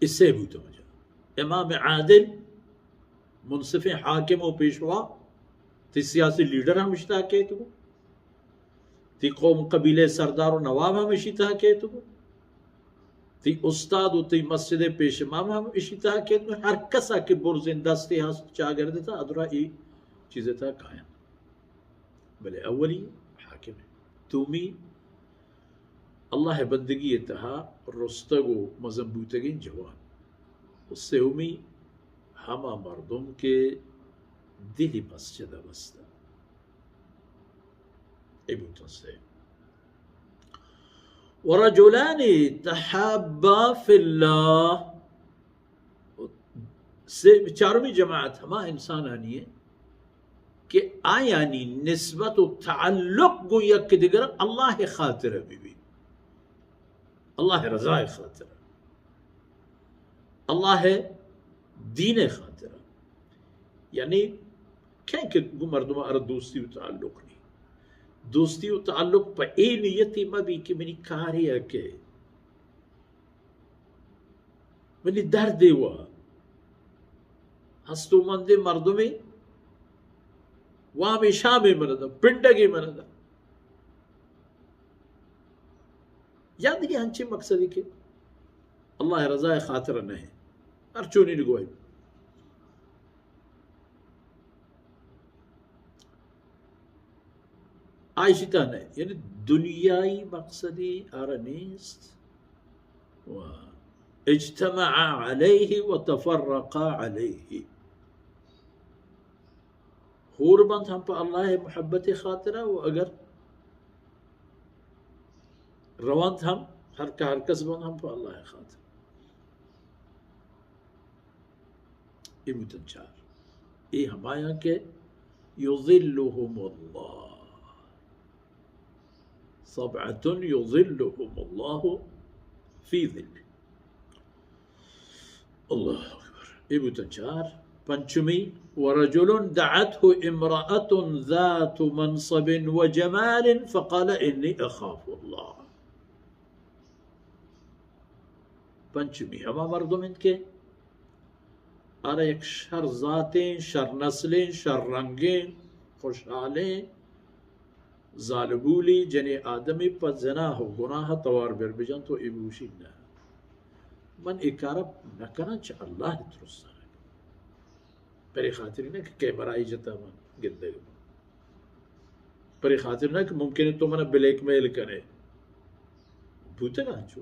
اس سے بھی توجہ امام عادل منصف حاکم و پیشوا تی سیاسی لیڈر ہمشی تاکیتو تی قوم قبیلے سردار و نواب ہمشی تاکیتو تی استاد و تی مسجد پیش امام ہمشی تاکیتو ہر کسا کے برزن دستے ہاں چاگر دیتا ادرا ای چیزیں تا قائم بلے اولی حاکم ہے تومی اللہ بندگی اتہا رستگو مزمبوتگین جوان اس سے امی ہما مردم کے دلی مسجد بستا ابوتن سے ورجلان تحابا فی اللہ سے چارمی جماعت ہما انسان آنی ہے کہ آیانی نسبت و تعلق گو یک دیگر اللہ خاطر بھی اللہ رضا خاطر اللہ دین خاطر یعنی کہیں کہ مردم ارد دوستی و تعلق نہیں دوستی و تعلق پا اے نیتی مبی کہ منی کاری ہے کہ منی درد ہوا ہستو مندے مردمی وامی شامی مردم پنڈگی مردم یاد دیکھیں ہنچے مقصدی کہ اللہ رضا خاطر نہیں ارچونی نگوئی عائشتا نہیں یعنی دنیای مقصدی آرنیست و اجتمع علیہ و تفرق علیہ ہور بند ہم پہ اللہ محبت خاطرہ و اگر روانت ہم ہر کس بند ہم پہ اللہ خاطر یہ متنچار یہ ہمایا کہ یظلہم اللہ سبعۃ یظلہم اللہ فی ظلہ اللہ اکبر یہ متنچار پنچمی ورجل دعته امرأة ذات منصب وجمال فقال انی اخاف اللہ پنچمی ہما مردم ان کے ارے ایک شر ذاتیں شر نسلیں شر رنگیں خوشحالیں ظالبولی جنی آدمی پا زنا ہو گناہ توار بر بجن تو ابوشی نہ من اکارب نکنا چا اللہ درست ہے پری خاطر نہ کہ برائی جتا من گندے پری خاطر نہ کہ ممکن ہے تو من بلیک میل کرے بھوتے گا چھو